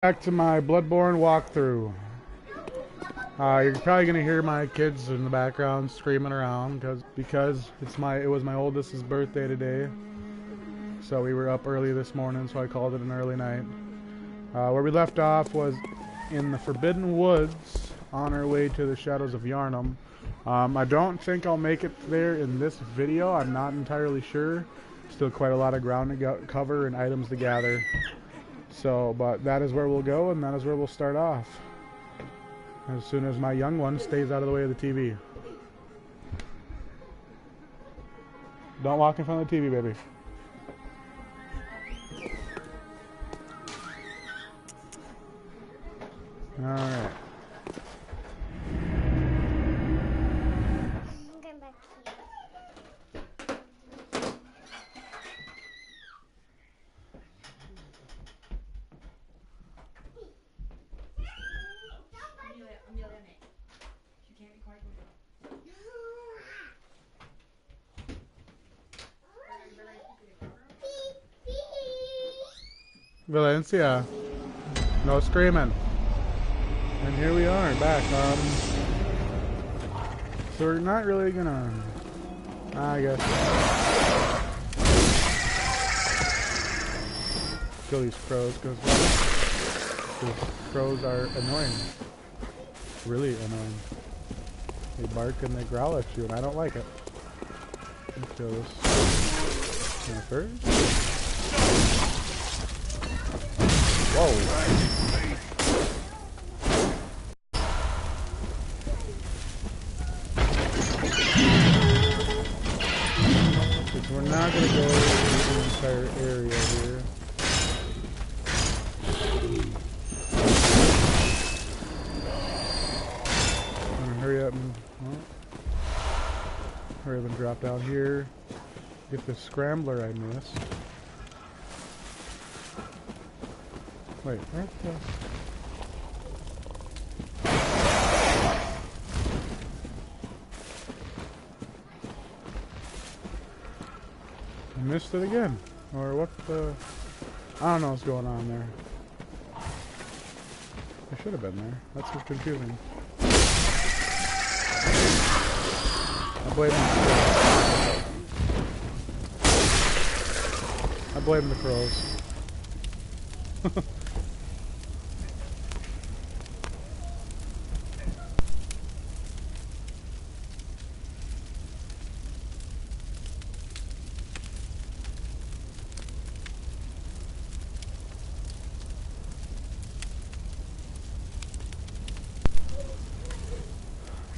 Back to my Bloodborne walkthrough. You're probably gonna hear my kids in the background screaming around because it was my oldest's birthday today. So we were up early this morning, so I called it an early night. Where we left off was in the Forbidden Woods on our way to the Shadows of Yharnam. I don't think I'll make it there in this video. I'm not entirely sure. Still quite a lot of ground to cover and items to gather. So, but that is where we'll go, and that is where we'll start off. As soon as my young one stays out of the way of the TV. Don't walk in front of the TV, baby. Alright. Valencia, no screaming. And here we are back. So we're not really gonna, I guess, kill these crows because crows are annoying, really annoying. They bark and they growl at you, and I don't like it. Let's kill this one first. Whoa. So we're not going to go through the entire area here. I'm going to hurry up and drop down here. Get the scrambler I missed. Wait, where's the... I missed it again. Or what the... I don't know what's going on there. I should have been there. That's just confusing. I blame the crows. I blame the crows.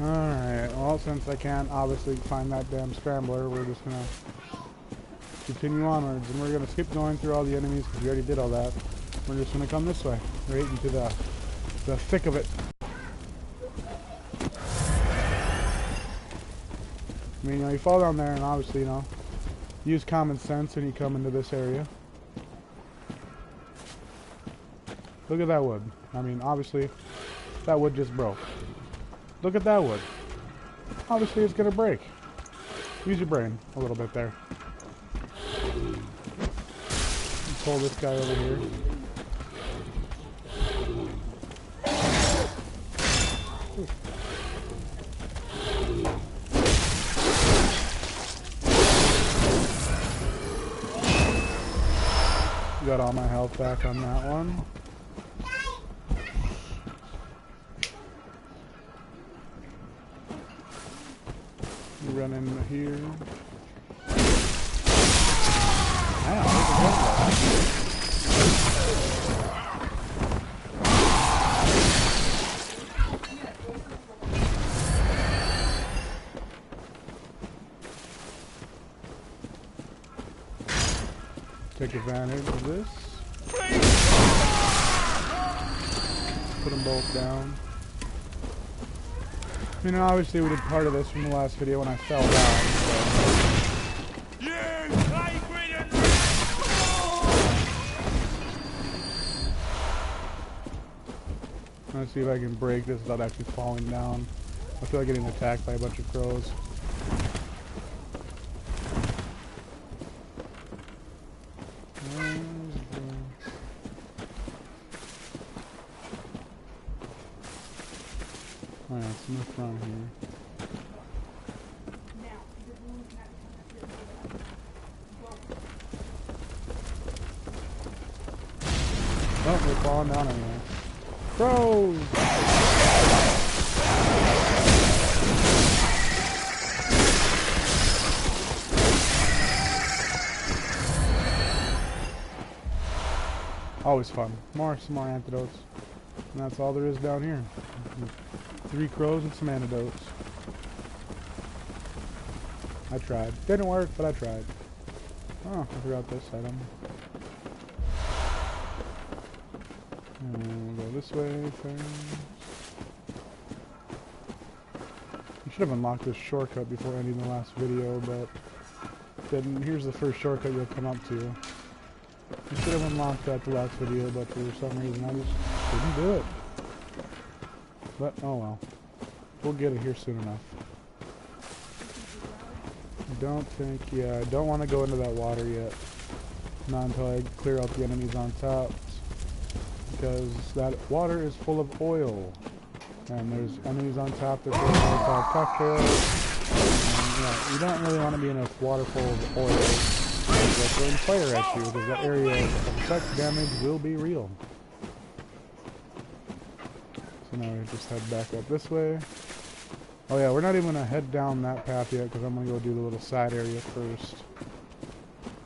Alright, well, since I can't obviously find that damn scrambler, we're just gonna continue onwards, and we're gonna skip going through all the enemies because we already did all that. We're just gonna come this way, right into the thick of it. I mean, you fall down there and obviously, use common sense when you come into this area. Look at that wood. I mean, obviously, that wood just broke. Look at that wood. Obviously, it's gonna break. Use your brain a little bit there. Pull this guy over here. Got all my health back on that one. Run in here. Take advantage of this. Put them both down. I mean, obviously we did part of this from the last video when I fell down, so. Let's see if I can break this without actually falling down. I feel like getting attacked by a bunch of crows. Alright, it's in the front here. Oh, they're falling down anyway. Crows! Always fun. Some more antidotes. And that's all there is down here. 3 crows and some antidotes. I tried. Didn't work, but I tried. Oh, I forgot this item. And we'll go this way first. I should have unlocked this shortcut before ending the last video, but didn't. Here's the first shortcut you'll come up to. I should have unlocked that the last video, but for some reason I just didn't do it. But, oh well. We'll get it here soon enough. I don't want to go into that water yet. Not until I clear out the enemies on top. Because that water is full of oil. And there's enemies on top that are cocktails. And, yeah, you don't really want to be in a water full of oil. They'll throwing fire at you, because that area of effect damage will be real. So now we just head back up this way. Oh yeah, we're not even going to head down that path yet, because I'm going to go do the little side area first.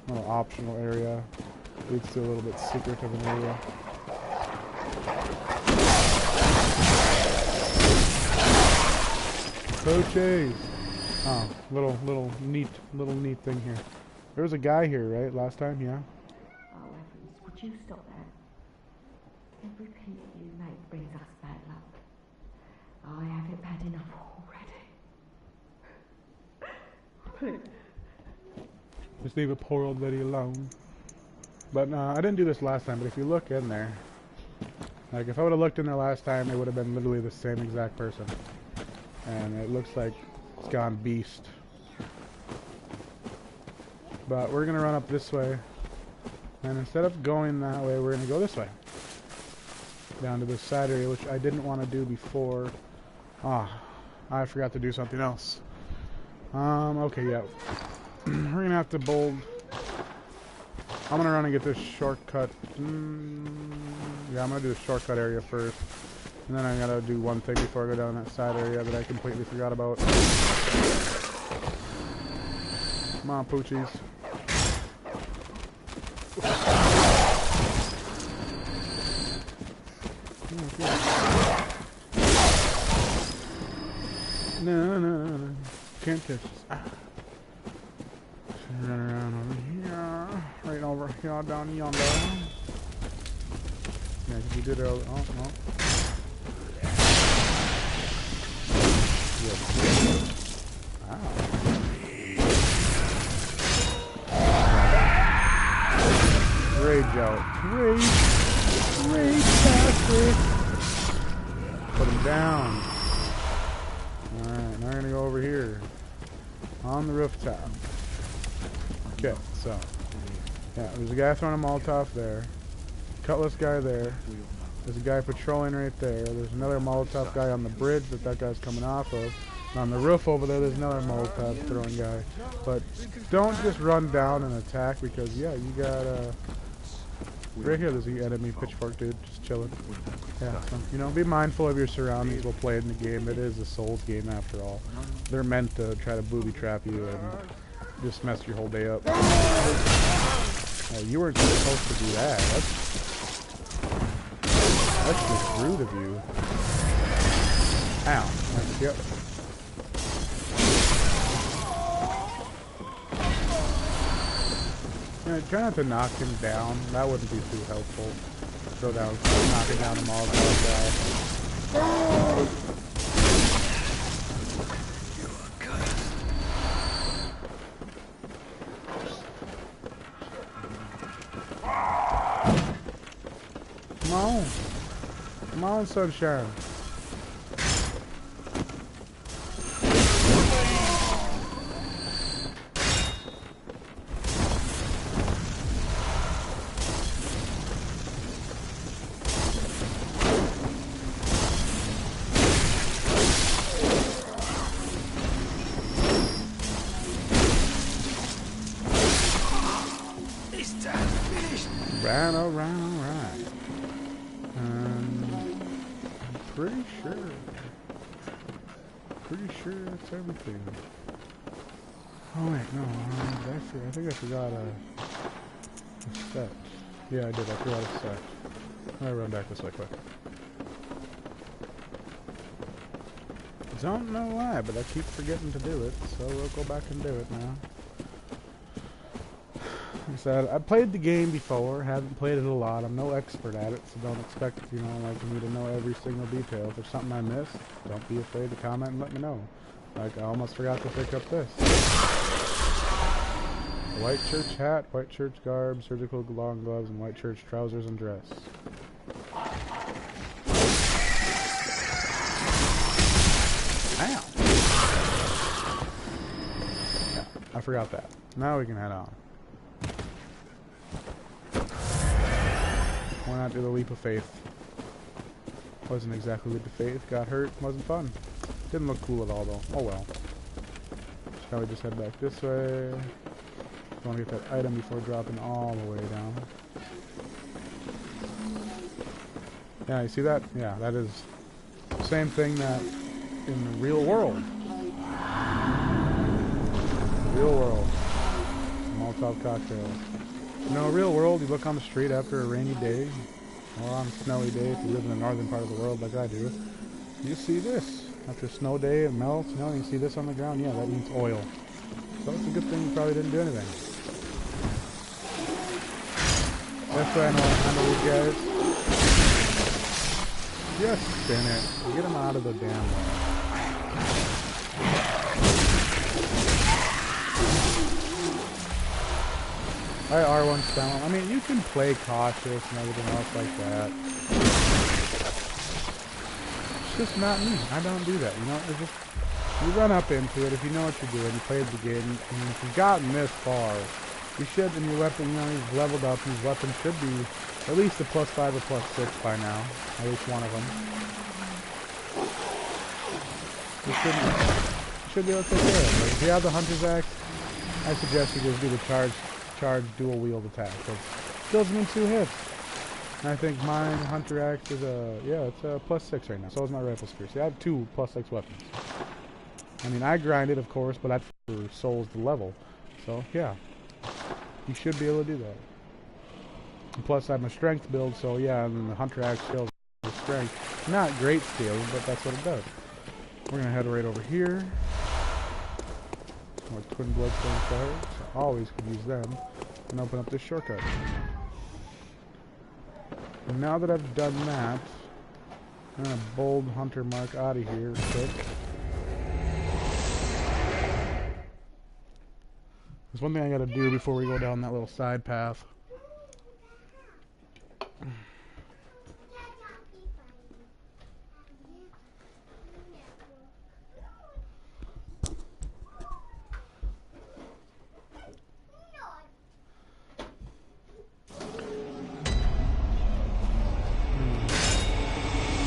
A little optional area. Leads to a little bit secret of an area. Coaches! Oh, little neat thing here. There was a guy here, right? Last time, yeah? Oh, Evans, would you stop that? Every peep you make brings us bad luck. I haven't had enough already. Please. Just leave a poor old lady alone. But I didn't do this last time, but if you look in there, like if I would have looked in there last time, it would have been literally the same exact person. And it looks like it's gone beast. But we're going to run up this way. And instead of going that way, we're going to go this way. Down to this side area, which I didn't want to do before. Ah, I forgot to do something else. Okay, yeah. We're going to have to bold. I'm going to run and get this shortcut. Yeah, I'm going to do the shortcut area first. And then I got to do one thing before I go down that side area that I completely forgot about. Come on, poochies. No. Can't catch this. Run around over here. Right over here, down yonder. Yeah, because you did earlier. Oh, no. Wow. Rage out. Rage bastard. Put him down. Alright, now we're gonna go over here. On the rooftop. Okay, so. Yeah, there's a guy throwing a Molotov there. Cutlass guy there. There's a guy patrolling right there. There's another Molotov guy on the bridge that guy's coming off of. And on the roof over there, there's another Molotov throwing guy. But don't just run down and attack, because, yeah, you got, right here, there's the enemy pitchfork dude just chilling. Yeah, so, you know, be mindful of your surroundings while playing the game. It is a Souls game after all. They're meant to try to booby trap you and just mess your whole day up. Oh, you weren't supposed to do that. That's just rude of you. Ow. Yep. Yeah, try not to knock him down. That wouldn't be too helpful. Throw down, knocking down the Molotov guy. Come on. Come on, sunshine. Pretty sure. Pretty sure that's everything. Oh wait, no, I think I forgot a set. Yeah, I did. I forgot a set. I'll run back this way quick. Don't know why, but I keep forgetting to do it, so we'll go back and do it now. Like I said, I played the game before, haven't played it a lot. I'm no expert at it, so don't expect, you know, like me to know every single detail. If there's something I missed, don't be afraid to comment and let me know. Like, I almost forgot to pick up this. A white church hat, white church garb, surgical long gloves, and white church trousers and dress. Ow! Yeah, I forgot that. Now we can head on. Why not do the leap of faith? Wasn't exactly leap of faith. Got hurt. Wasn't fun. Didn't look cool at all though. Oh well. Shall we just head back this way? Want to get that item before dropping all the way down. Yeah, you see that? Yeah, that is the same thing that in the real world. Real world. Molotov cocktails. You know, real world, you look on the street after a rainy day, or on a snowy day if you live in the northern part of the world like I do, you see this. After a snow day, it melts, you know, you see this on the ground, yeah, that means oil. So it's a good thing you probably didn't do anything. That's why I know how to handle these guys. Just spin it. Get them out of the damn way. I R1 style. I mean, you can play cautious and everything else like that. It's just not me. I don't do that. You know, it's just you run up into it if you know what you're doing. You played the game, and if you've gotten this far, you should. And your weapon, you know, he's leveled up. And his weapon should be at least a +5 or +6 by now. At least one of them. You should be able to take care of it. Like, if you have the hunter's axe, I suggest you just do the charge dual wield attack. It kills me in 2 hits. And I think mine hunter axe is it's a +6 right now. So is my rifle spear. See, I have 2 +6 weapons. I mean, I grind it, of course, but that's for souls to level. So yeah, you should be able to do that. And plus, I'm a strength build, so yeah, and the hunter axe kills the strength. Not great skill, but that's what it does. We're gonna head right over here. More twin bloodstone shards. Always could use them. And open up this shortcut. And now that I've done that, I'm gonna bold hunter mark out of here quick. There's one thing I gotta do before we go down that little side path.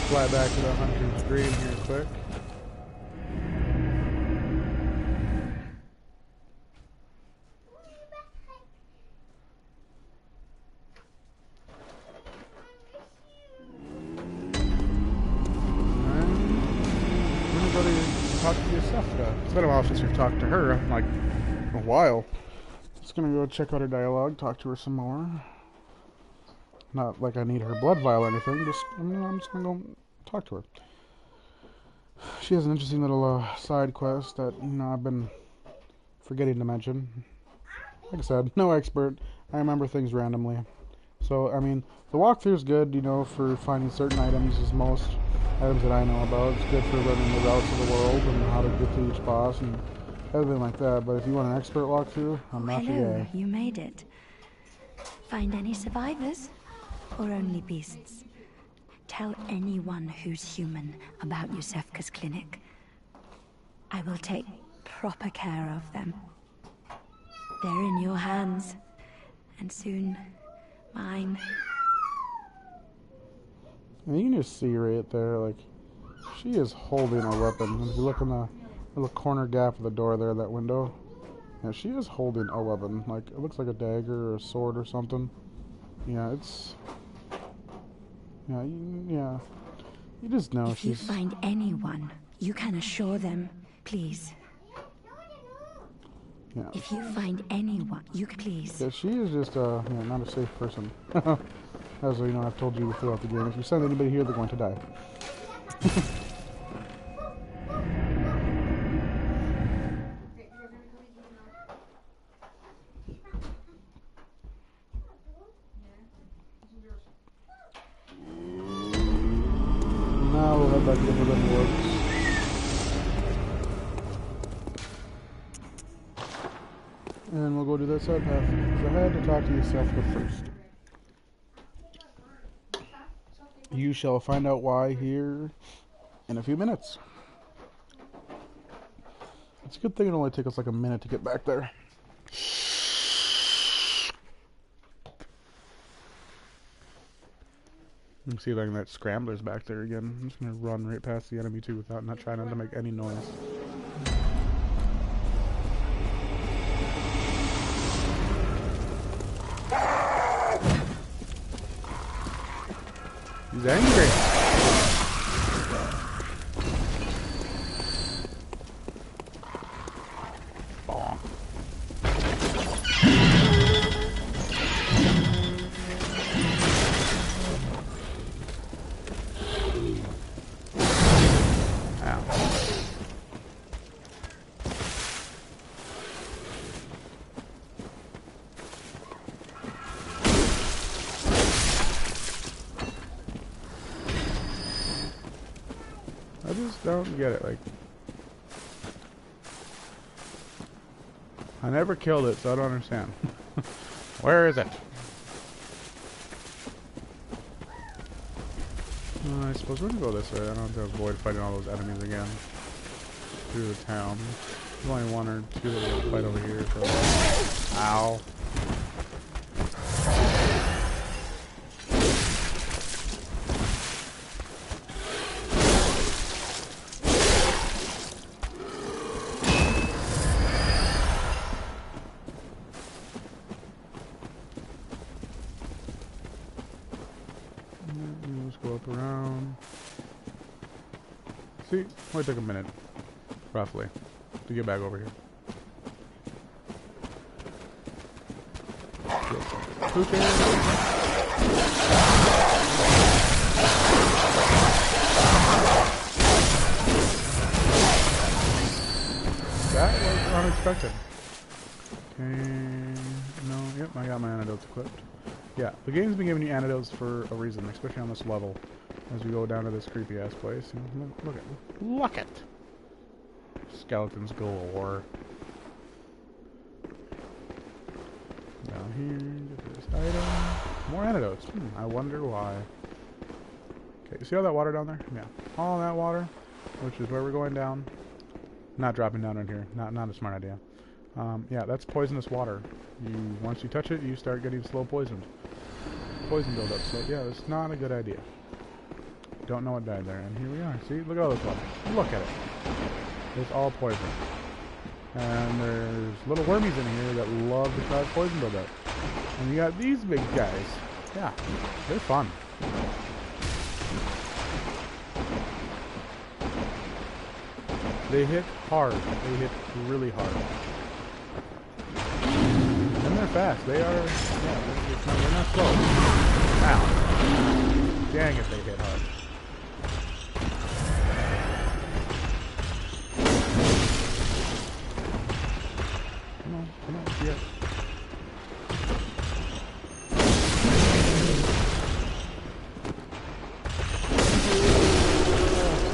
Fly back to the hunter's dream here quick. Talk to yourself. It's been a while since we've talked to her, like a while. Just gonna go check out her dialogue, talk to her some more. Not like I need her blood vial or anything, just I'm just gonna go talk to her. She has an interesting little side quest that, you know, I've been forgetting to mention. Like I said, no expert. I remember things randomly. So, I mean, the walkthrough is good, you know, for finding certain items, as most items that I know about. It's good for learning the routes of the world and how to get to each boss and everything like that. But if you want an expert walkthrough, I'm not your guy. You made it. Find any survivors? Or only beasts? Tell anyone who's human about Yusefka's clinic. I will take proper care of them. They're in your hands, and soon, mine. And you can just see right there, like, she is holding a weapon. If you look in the little corner gap of the door there, that window, yeah, she is holding a weapon. Like, it looks like a dagger or a sword or something. Yeah, it's... Yeah. You just know If you find anyone, you can assure them, please. Yeah. If you find anyone, you can please. Yeah, she is just yeah, not a safe person. As you know, I've told you throughout the game. If you send anybody here, they're going to die. Now we'll head back to the Forbidden Woods. And we'll go do that side path. Because I had to talk to Yusefka first. You shall find out why here in a few minutes. It's a good thing it only took us like a minute to get back there. You can see like that scrambler's back there again. I'm just gonna run right past the enemy too without not trying not to make any noise. He's angry. Bonk. Ow. I just don't get it, like... I never killed it, so I don't understand. Where is it? I suppose we're gonna go this way. I don't have to avoid fighting all those enemies again. Through the town. There's only one or two that we'll fight over here, so... Ow. Go up around. See, only took a minute, roughly, to get back over here. Okay. That was unexpected. Okay, no, yep, I got my antidotes equipped. Yeah, the game's been giving you antidotes for a reason, especially on this level. As we go down to this creepy ass place. Look at skeletons galore. Down here, get this item. More antidotes. I wonder why. Okay, you see all that water down there? Yeah. All that water, which is where we're going down. Not dropping down in here. Not a smart idea. Yeah, that's poisonous water. Once you touch it, you start getting slow poisoned. Poison buildup. So yeah, it's not a good idea. Don't know what died there, and here we are. See, look at all this water. Look at it. It's all poison. And there's little wormies in here that love to cause poison buildup. And you got these big guys. Yeah, they're fun. They hit hard. They hit really hard. And they're fast. They are, yeah, they're not slow. Ow. Dang it, they hit hard. Come on, yeah.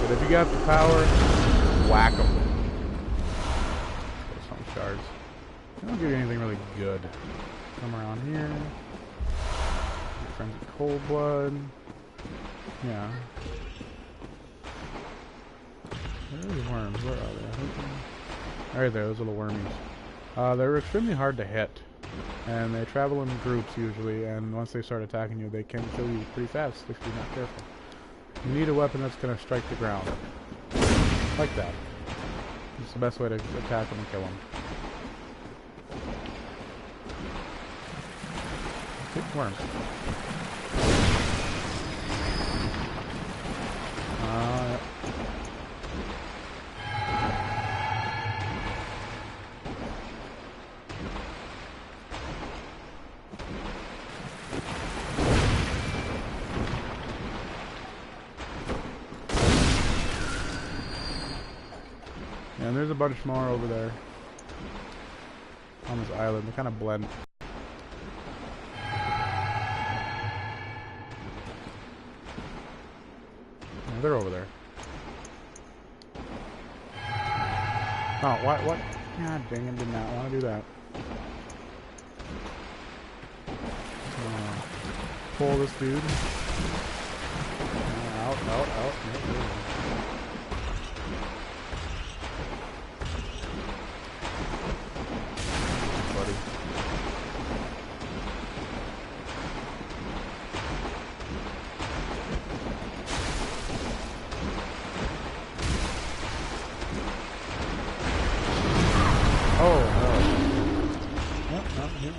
But if you got the power, whack them. Some shards. They don't give you anything really good. Come around here. Your friends with cold blood. Yeah. Where are the worms? Where are they? Right there, those little wormies. They're extremely hard to hit. And they travel in groups usually, and once they start attacking you, they can kill you pretty fast if you're not careful. You need a weapon that's going to strike the ground. Like that. It's the best way to attack them and kill them. Worms. And there's a bunch more over there on this island. They kind of blend. Yeah, they're over there. Oh, what? God dang it, did not want to do that. Pull this dude. Out. Nope. Buddy. Oh, no. Yep.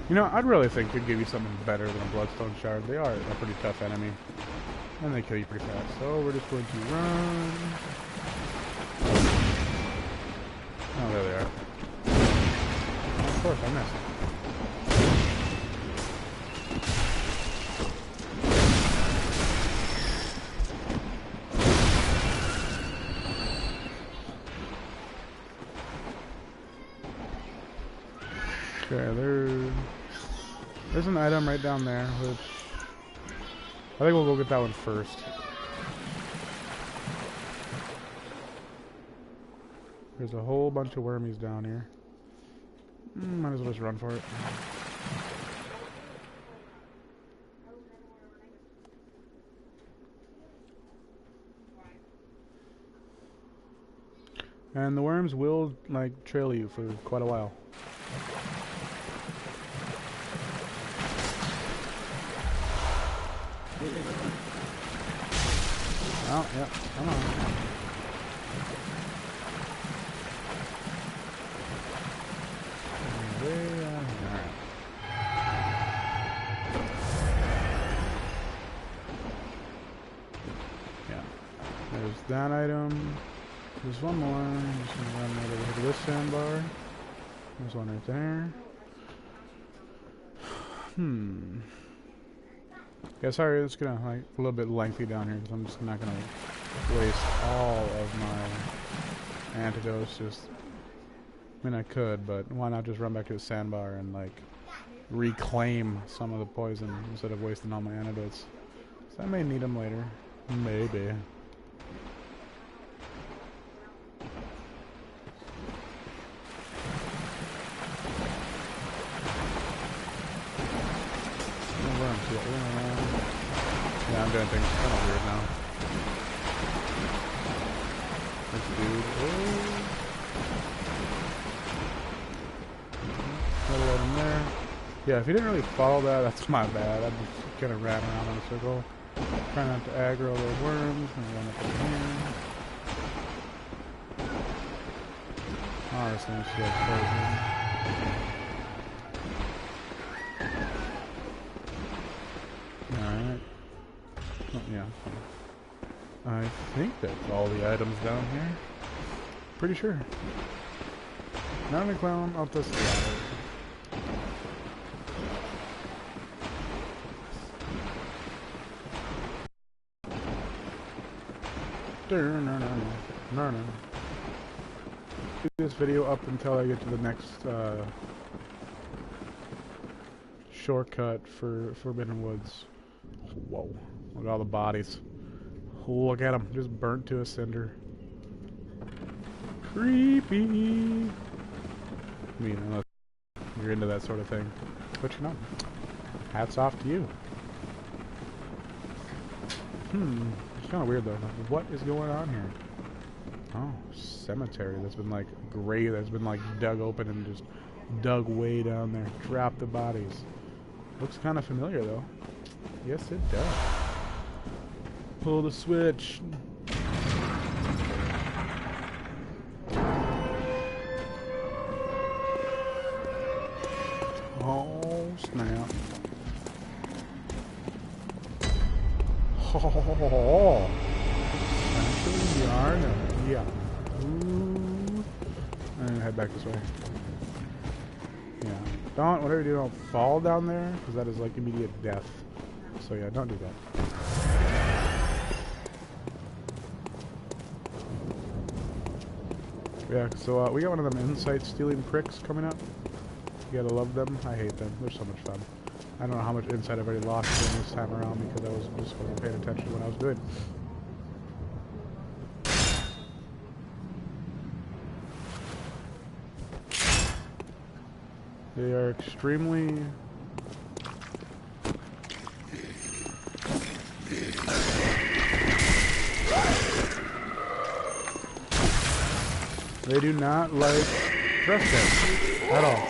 You know, I'd really think they'd give you something better than a Bloodstone Shard. They are a pretty tough enemy. And they kill you pretty fast. So we're just going to run. Oh, there they are. Of course, I missed. Okay, there's an item right down there, which I think we'll go get that one first. There's a whole bunch of wormies down here. Might as well just run for it. And the worms will, like, trail you for quite a while. Oh, yeah, come on. Alright. Yeah. There's that item. There's one more. I'm just gonna run right over to this sandbar. There's one right there. Yeah, sorry, it's gonna like a little bit lengthy down here because I'm just not gonna waste all of my antidotes. Just, I mean, I could, but why not just run back to the sandbar and like reclaim some of the poison instead of wasting all my antidotes? So I may need them later, maybe. Yeah, I'm doing things kind of weird now. This dude. Another item there. Yeah, if you didn't really follow that, that's my bad. I just kind of ran around in a circle. Trying not to aggro those worms. And run up in here. Oh, this thing's so poison. Alright. Oh, yeah. I think that's all the items down here. Pretty sure. Not a clown, I'll test the water. No. Do this video up until I get to the next shortcut for Forbidden Woods. Whoa. Look at all the bodies. Look at them. Just burnt to a cinder. Creepy. I mean, unless you're into that sort of thing. But you know, hats off to you. It's kind of weird though. What is going on here? Oh, cemetery that's been like grave, that's been like dug open and just dug way down there. Drop the bodies. Looks kind of familiar though. Yes, it does. Pull the switch. Oh, actually, yarn. Yeah. Ooh. And head back this way. Yeah. Don't, whatever you do, don't fall down there, because that is like immediate death. So yeah, don't do that. Yeah, so we got one of them insight stealing pricks coming up. You gotta love them. I hate them. They're so much fun. I don't know how much insight I've already lost during this time around because I just wasn't paying attention to what I was doing. They are extremely... They do not like thrust damage at all.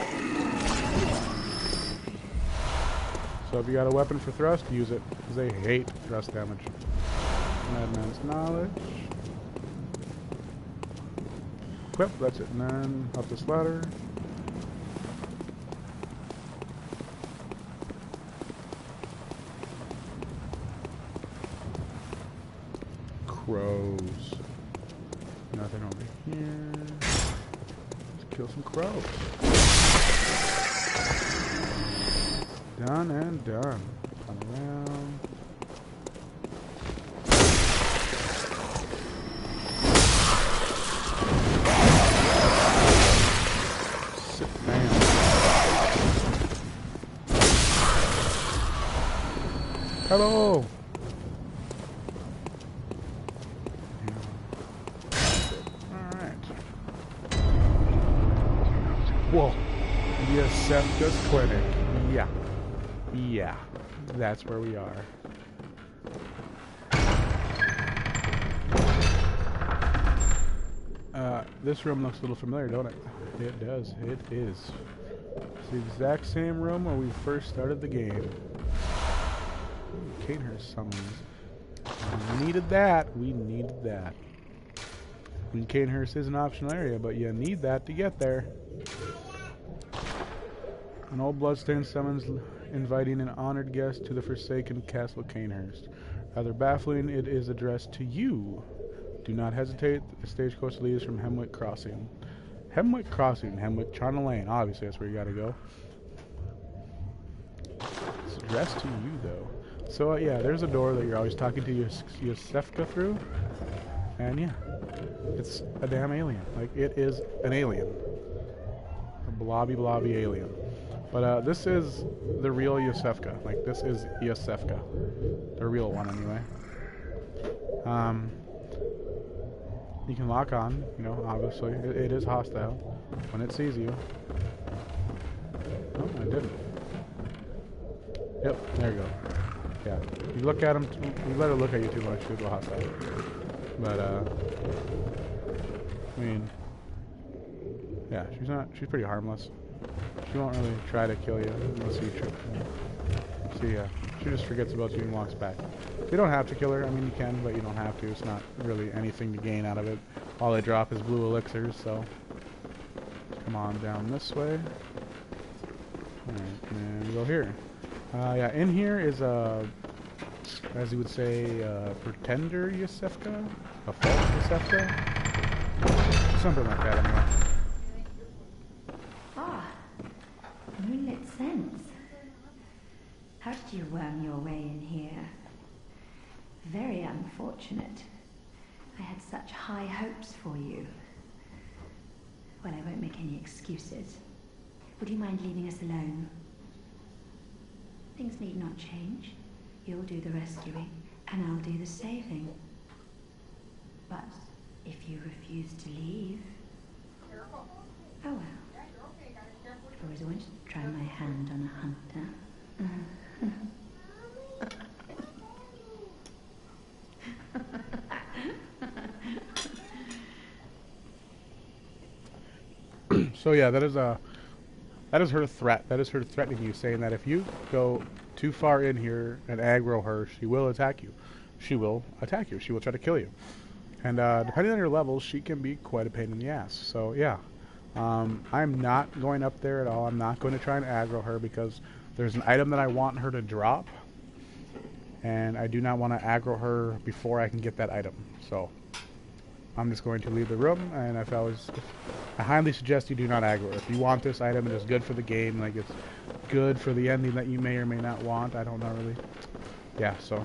So if you got a weapon for thrust, use it, because they hate thrust damage. Madman's knowledge. Equip, that's it, and then up this ladder. Crows. Nothing over here. Let's kill some crows. Done and done. Come around. Sit down. Hello. Whoa. Yosefka's clinic. Yeah. Yeah. That's where we are. This room looks a little familiar, don't it? It does. It is. It's the exact same room where we first started the game. Canehurst summons. We needed that. We needed that. I mean, Canehurst is an optional area, but you need that to get there. An old bloodstained summons inviting an honored guest to the forsaken Castle Canehurst. Rather baffling, it is addressed to you. Do not hesitate. The stagecoach leaves from Hemwick Crossing. Hemwick Crossing, Hemwick, Charnel Lane. Obviously, that's where you gotta go. It's addressed to you, though. So, yeah, there's a door that you're always talking to Yosefka through. And, yeah, it's a damn alien. Like, it is an alien. A blobby alien. But this is the real Yosefka. Like, this is Yosefka. The real one, anyway. You can lock on, you know, obviously. It is hostile when it sees you. Oh, I didn't. Yep, there you go. Yeah. You look at him, you let her look at you too much, she'll go hostile. But, I mean, yeah, she's pretty harmless. She won't really try to kill you unless you trip. See, she just forgets about you and walks back. You don't have to kill her. I mean, you can, but you don't have to. It's not really anything to gain out of it. All they drop is blue elixirs, so come on down this way. Alright, and we go here. Yeah, in here is a, as you would say, pretender Yosefka? A false Yosefka? Something like that, anyway. Moonlit scents. How did you worm your way in here? Very unfortunate. I had such high hopes for you. Well, I won't make any excuses. Would you mind leaving us alone? Things need not change. You'll do the rescuing, and I'll do the saving. But if you refuse to leave... Oh well. I've always wanted to try my hand on a hunter. So yeah, that is her threat. That is her threatening you, saying that if you go too far in here and aggro her, she will attack you. She will attack you. She will try to kill you. And depending on your levels, she can be quite a pain in the ass. So yeah. I'm not going up there at all. I'm not going to try and aggro her because there's an item that I want her to drop. and I do not want to aggro her before I can get that item. So I'm just going to leave the room, and I highly suggest you do not aggro her. If you want this item, it is good for the game, like it's good for the ending that you may or may not want. I don't know really. Yeah, so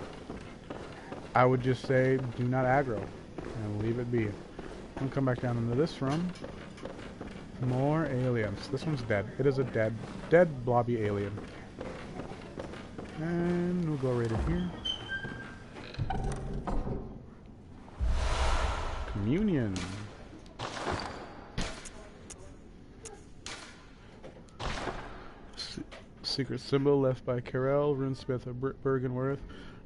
I would just say do not aggro and leave it be. I'm gonna come back down into this room. More aliens. This one's dead. It is a dead blobby alien. And we'll go right in here. Communion. Secret symbol left by Carell, runesmith of Bergenworth.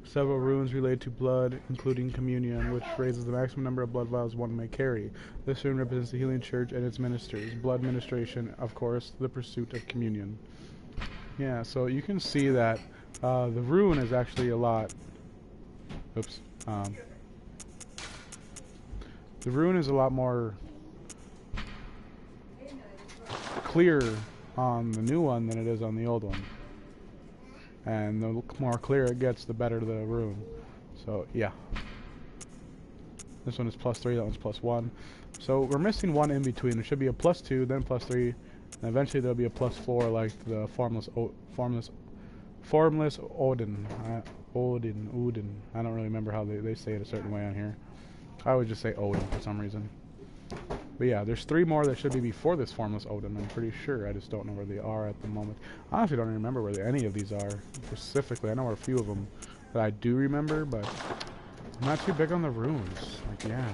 Several runes relate to blood, including communion, which raises the maximum number of blood vials one may carry. This rune represents the healing church and its ministers. Blood ministration, of course, the pursuit of communion. Yeah, so you can see that the rune is actually a lot... Oops. The rune is a lot more clear on the new one than it is on the old one. And the more clear it gets, the better the rune. So, yeah. This one is +3, that one's +1. So, we're missing one in between. There should be a +2, then +3, and eventually there'll be a +4 like the formless Odin. Odin. I don't really remember how they say it a certain way on here. I would just say Odin for some reason. But yeah, there's 3 more that should be before this formless Odin, I'm pretty sure. I just don't know where they are at the moment. I honestly don't even remember where any of these are specifically. I know a few of them that I do remember, but I'm not too big on the runes. Like, yeah.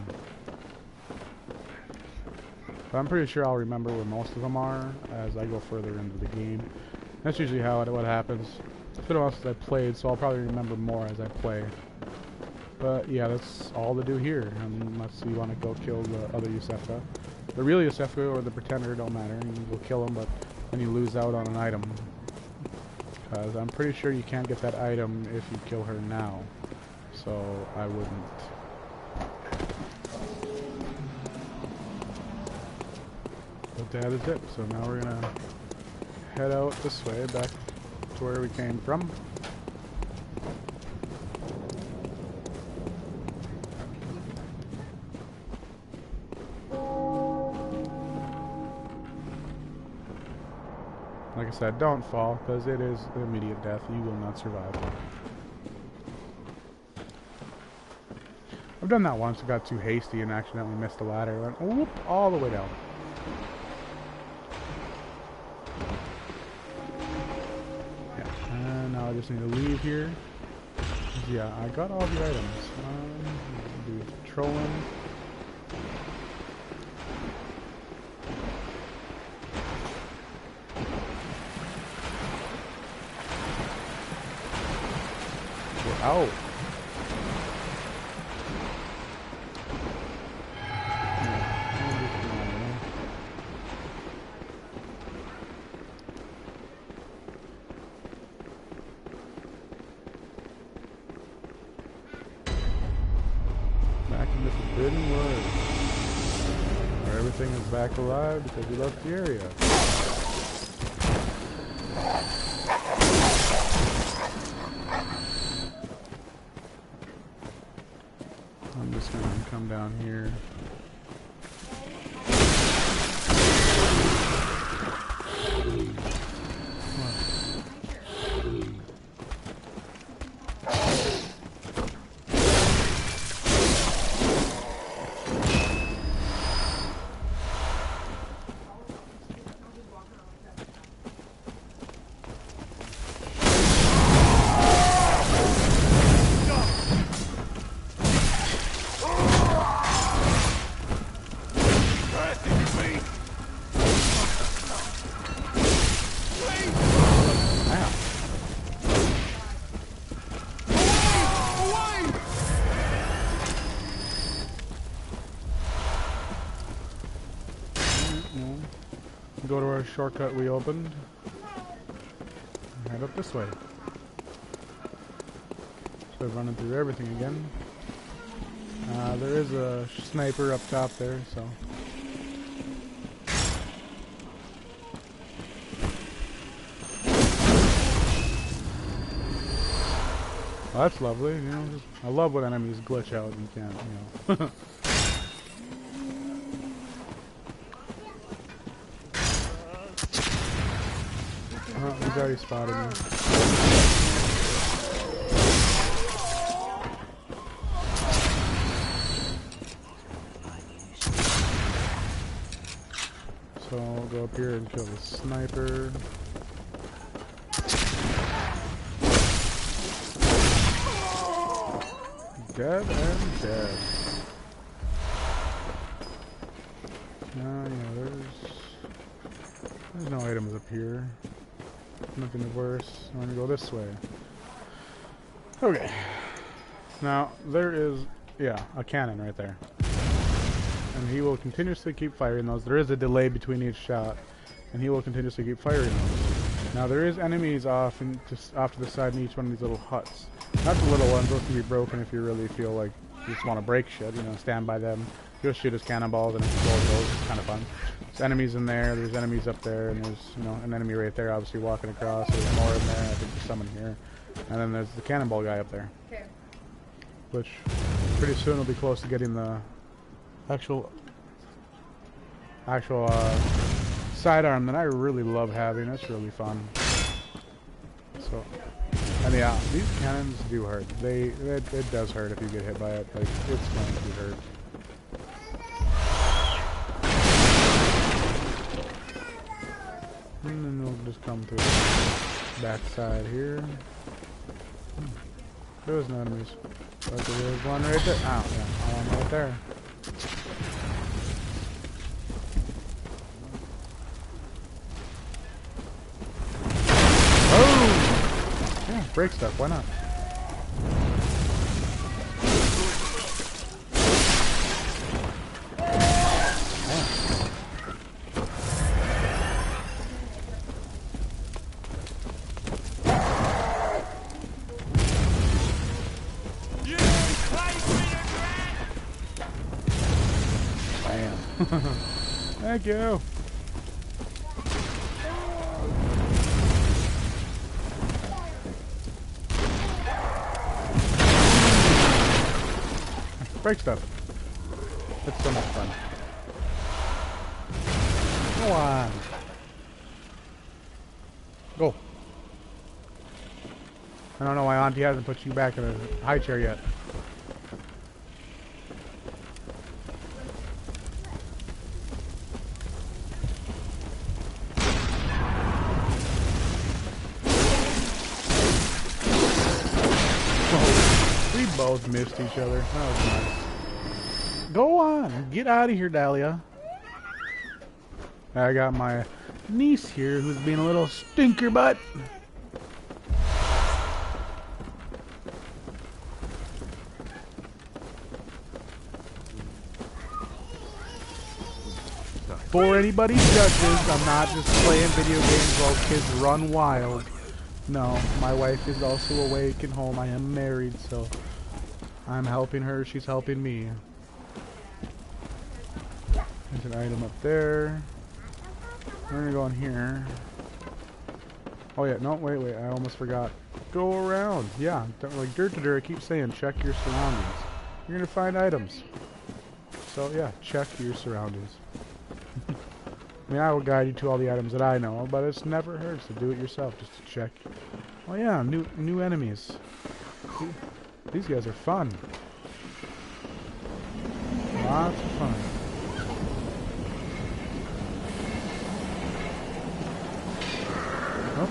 But I'm pretty sure I'll remember where most of them are as I go further into the game. That's usually what happens. It's been a while since I played, so I'll probably remember more as I play. But yeah, that's all to do here, unless you want to go kill the other Yusefka. The real Yusefka or the pretender, don't matter. You can go kill them, but then you lose out on an item. Because I'm pretty sure you can't get that item if you kill her now. So I wouldn't. But that is it. So now we're gonna head out this way, back to where we came from. Like I said, don't fall, because it is immediate death. You will not survive. I've done that once. I got too hasty and accidentally missed the ladder. Went whoop, all the way down. Yeah, and now I just need to leave here. Yeah, I got all the items. Do trolling. Oh. Back in the Forbidden Wood, where everything is back alive because we left the area. I'm just going to come down here. Go to our shortcut we opened. Head up this way. So running through everything again. There is a sniper up top there, so. Well, that's lovely. You know, I love when enemies glitch out and you can't, you know. Oh, he's already spotted me. So I'll go up here and kill the sniper. Dead and dead. Yeah, there's no items up here. Nothing worse. I'm gonna go this way. Okay. Now, there is, yeah, a cannon right there. And he will continuously keep firing those. There is a delay between each shot. And he will continuously keep firing those. Now, there is enemies off to the side in each one of these little huts. Not the little ones. Those can be broken if you really feel like you just want to break shit. You know, stand by them. He'll shoot his cannonballs and explode those. It's kind of fun. There's enemies in there. There's enemies up there. And there's, you know, an enemy right there obviously walking across. There's more in there. I think there's someone here. And then there's the cannonball guy up there. Okay. Which pretty soon will be close to getting the actual sidearm that I really love having. It's really fun. So, and yeah, these cannons do hurt. It does hurt if you get hit by it. Like, it's going to hurt. And then we'll just come through the back side here. There's no enemies. But there is one right there. Oh, yeah, one right there. Oh! Yeah, break stuff, why not? Thank you. Break stuff. It's so much fun. Go on. Go. I don't know why Auntie hasn't put you back in a high chair yet. Both missed each other. That was nice. Go on. Get out of here, Dahlia. I got my niece here who's being a little stinker butt. Before anybody judges, I'm not just playing video games while kids run wild. No, my wife is also awake and home. I am married, so I'm helping her, she's helping me. There's an item up there. We're gonna go in here. Oh yeah, no, wait, I almost forgot. Go around. Yeah, like Dirt to Dirt, I keep saying check your surroundings. You're gonna find items. So yeah, check your surroundings. I mean, I will guide you to all the items that I know, but it's never hurts to do it yourself, just to check. Oh yeah, new enemies. These guys are fun. Lots of fun. Oh.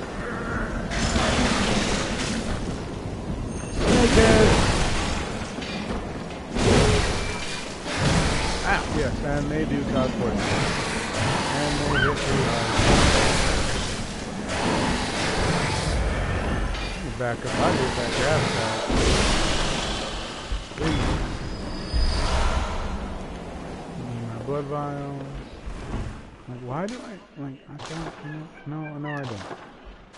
Ow, yes, and they do cause poison. And they hit you hard. Back up out of here with that grab shot. My blood vials. Like, why do I, like, I don't, no, I don't.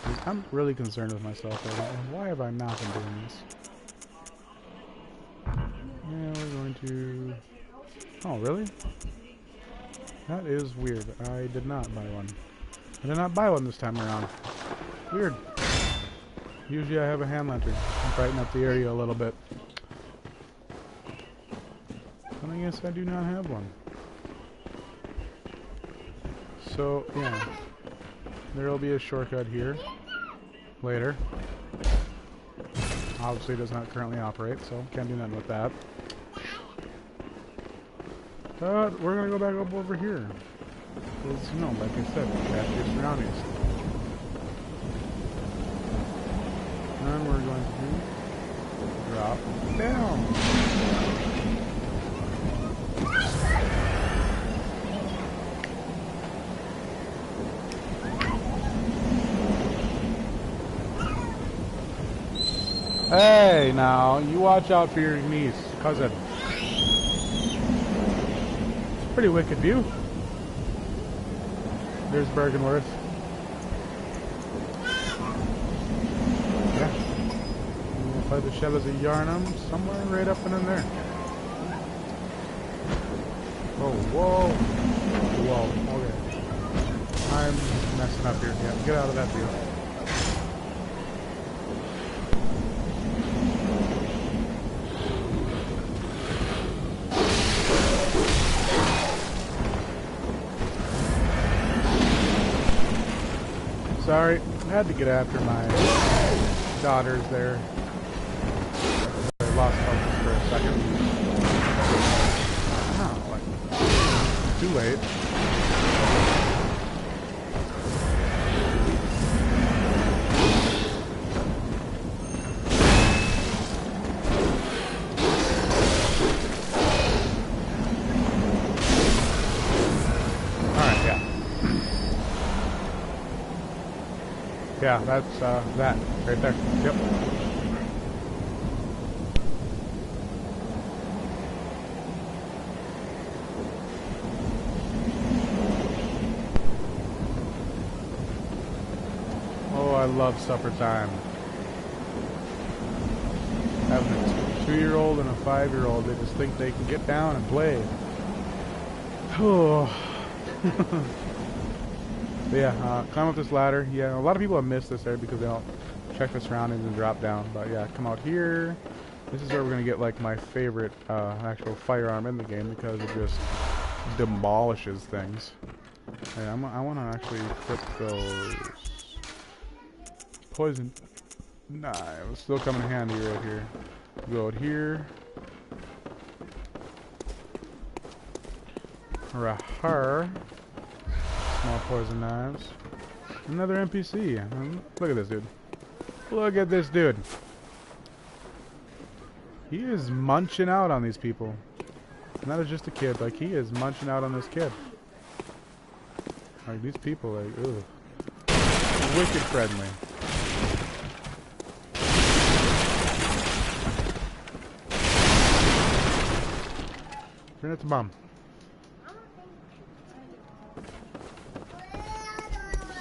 Like, I'm really concerned with myself right now. Why have I not been doing this? Yeah, we're going to, oh, really? That is weird. I did not buy one. I did not buy one this time around. Weird. Usually I have a hand lantern to brighten up the area a little bit. But I guess I do not have one. So, yeah. There will be a shortcut here. Later. Obviously it does not currently operate, so can't do nothing with that. But we're gonna go back up over here. Because, you know, like I said, that's your surroundings. And we're going to drop down. Hey, now, you watch out for your niece, cousin. Pretty wicked view. There's Bergenworth. Yeah. We'll find the Shellas of Yarnum somewhere right up and in there. Oh, whoa. Whoa, okay. I'm messing up here. Yeah, get out of that view. Sorry, I had to get after my daughters there. I lost focus for a second. Oh, like, too late. Yeah, that's that right there. Yep. Oh, I love supper time. Having a 2-year-old and a 5-year-old, they just think they can get down and play. Oh. But yeah, climb up this ladder. Yeah, a lot of people have missed this area because they don't check the surroundings and drop down. But yeah, come out here. This is where we're gonna get like my favorite actual firearm in the game because it just demolishes things. Hey, I want to actually put those poison knives. Still come in handy right here. Go out here. Rahar. Small poison knives. Another NPC. Look at this dude. Look at this dude. He is munching out on these people. And that is just a kid. Like, he is munching out on this kid. Like, these people, like, ugh. Wicked friendly. Grenade the bomb.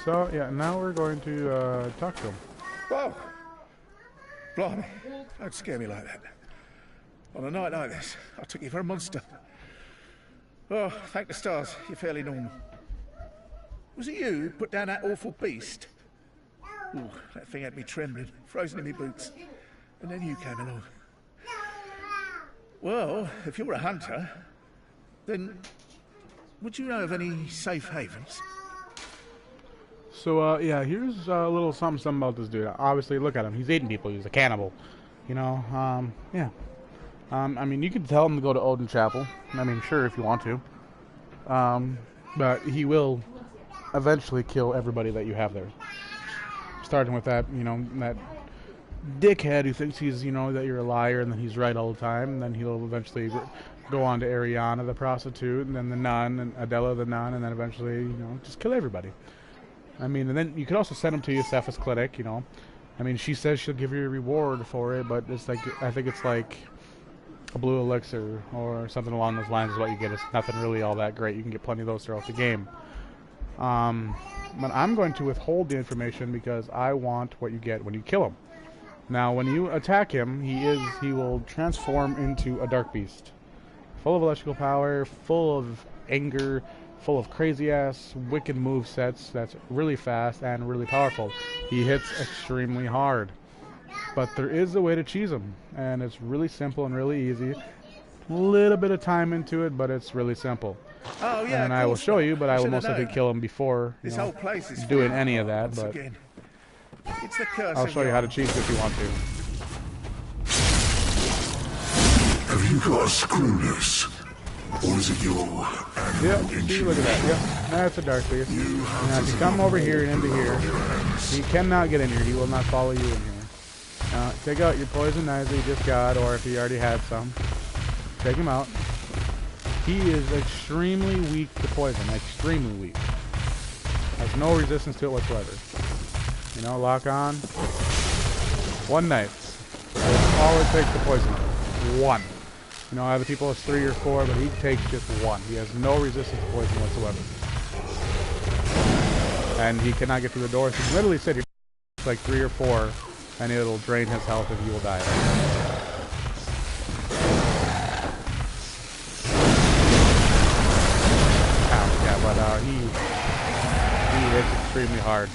So, yeah, now we're going to talk to him. Whoa! Blimey, don't scare me like that. On a night like this, I took you for a monster. Oh, thank the stars, you're fairly normal. Was it you who put down that awful beast? Ooh, that thing had me trembling, frozen in my boots. And then you came along. Well, if you're a hunter, then would you know of any safe havens? So, yeah, here's a little something about this dude. Obviously, look at him. He's eating people. He's a cannibal. You know, yeah. I mean, you could tell him to go to Odin Chapel. I mean, sure, if you want to. But he will eventually kill everybody that you have there. Starting with that, you know, that dickhead who thinks he's, you know, that you're a liar and that he's right all the time. And then he'll eventually go on to Ariana, the prostitute, and then the nun, and Adela, the nun, and then eventually, you know, just kill everybody. I mean, and then you could also send him to Yosef's clinic, you know. I mean, she says she'll give you a reward for it, but it's like, I think it's like a blue elixir or something along those lines is what you get. It's nothing really all that great. You can get plenty of those throughout the game. But I'm going to withhold the information because I want what you get when you kill him. Now, when you attack him, he will transform into a dark beast. Full of electrical power, full of anger, full of crazy-ass, wicked move sets that's really fast and really powerful. He hits extremely hard. But there is a way to cheese them, and it's really simple and really easy. A little bit of time into it, but it's really simple. Oh yeah, and I will show you, but I will most likely known. kill him before This whole place is doing full any of that. once But again. It's the curse I'll of show you how to Yar. cheese if you want to. Have you got a screw loose? Or is it your Yep, see, look at that. Yep, that's a dark beast. Now, if you come over here and into here, he cannot get in here. He will not follow you in here. Now, take out your poison knives that you just got, or if you already had some, take him out. He is extremely weak to poison, extremely weak. Has no resistance to it whatsoever. You know, lock on. One knife. That's all it takes to poison him. One. You know, other people it's 3 or 4, but he takes just 1. He has no resistance to poison whatsoever. And he cannot get through the door, so he literally sit here like 3 or 4, and it'll drain his health and he will die. Yeah, but he hits extremely hard.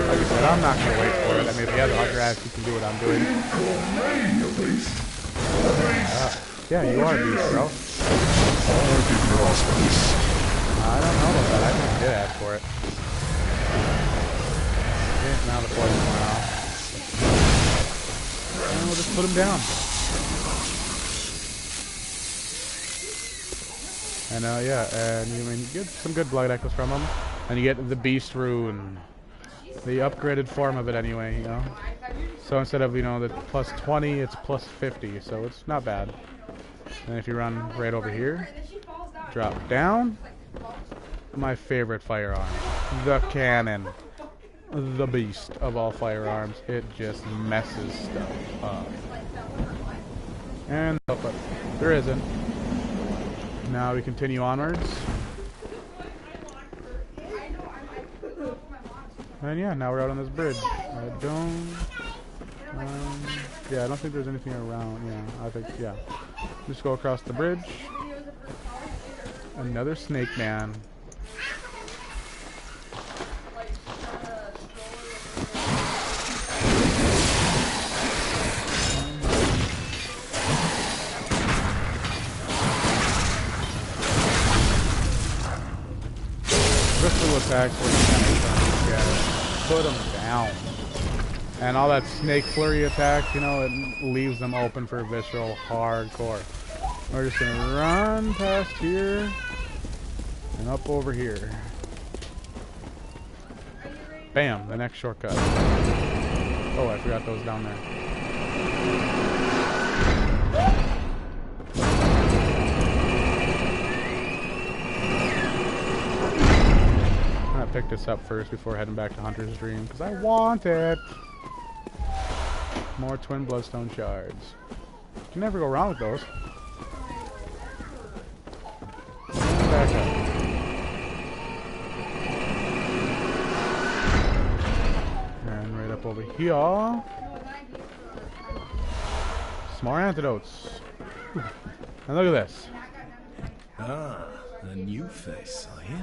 Like I said, I'm not going to wait for it. I mean, if he has a hunter axe, he can do what I'm doing. Yeah, you are a beast, bro. I don't know about that. I think he did ask for it. Okay, now the poison went off. And we'll just put him down. And yeah, and you get some good blood echoes from him. And you get the beast rune. The upgraded form of it anyway, you know. So instead of, the plus 20, it's plus 50, so it's not bad. And if you run right over here, drop down, my favorite firearm, the cannon, the beast of all firearms. It just messes stuff up. And, but there isn't. Now we continue onwards. And yeah, now we're out on this bridge. I don't think there's anything around. Yeah, I think, yeah. Just go across the bridge. Another snake man. Crystal attacks where you put them down. And all that snake flurry attack, it leaves them open for visceral hardcore. We're just gonna run past here and up over here. Bam, the next shortcut. Oh, I forgot those down there. I'm gonna pick this up first before heading back to Hunter's Dream, because I want it. More twin bloodstone shards. You can never go wrong with those. And back up. And right up over here. Some more antidotes. And look at this. Ah, a new face, are you?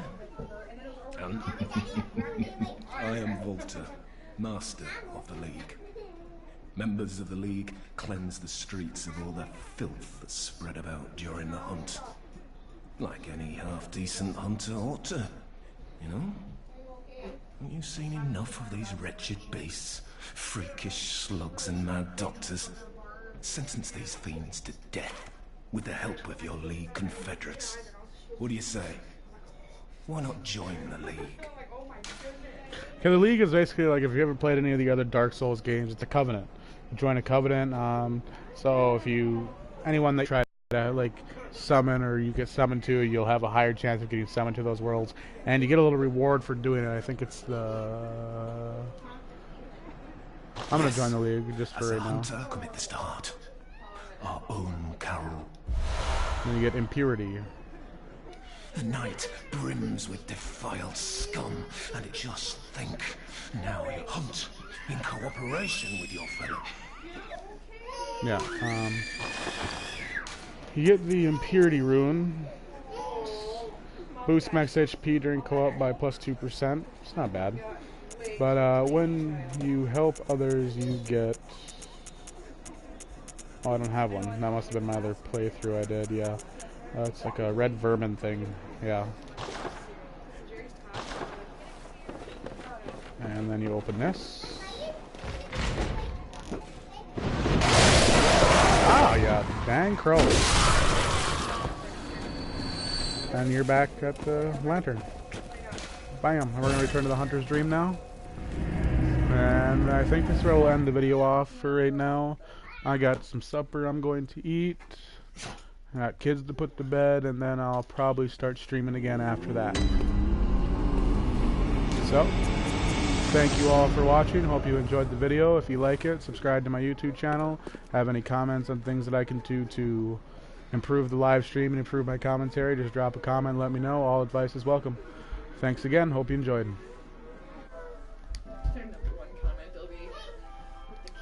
I am Volta, master of the League. Members of the League cleanse the streets of all the filth that's spread about during the hunt. Like any half-decent hunter ought to, you know? Haven't you seen enough of these wretched beasts? Freakish slugs and mad doctors. Sentence these fiends to death with the help of your League confederates. What do you say? Why not join the League? Okay, the League is basically like, if you ever played any of the other Dark Souls games, it's a covenant. You join a covenant, so if anyone that try to summon or you get summoned to, you'll have a higher chance of getting summoned to those worlds, and you get a little reward for doing it. I think it's I'm gonna join the League just for right now. Hunter, commit the start. Our own Carol. Then you get impurity. The night brims with defiled scum, and just think, now you hunt in cooperation with your fellow. Yeah, You get the Impurity Rune. Boost max HP during co-op by plus 2%. It's not bad. But when you help others, you get... Oh, I don't have one. That must have been my other playthrough I did, yeah. It's like a red vermin thing, yeah. And then you open this. Ah, yeah, dang crows. And you're back at the lantern. Bam. And we're going to return to the Hunter's Dream now. And I think this will end the video off for right now. I got some supper I'm going to eat. I got kids to put to bed, and then I'll probably start streaming again after that. So, thank you all for watching. Hope you enjoyed the video. If you like it, subscribe to my YouTube channel. Have any comments on things that I can do to improve the live stream and improve my commentary, just drop a comment and let me know. All advice is welcome. Thanks again. Hope you enjoyed.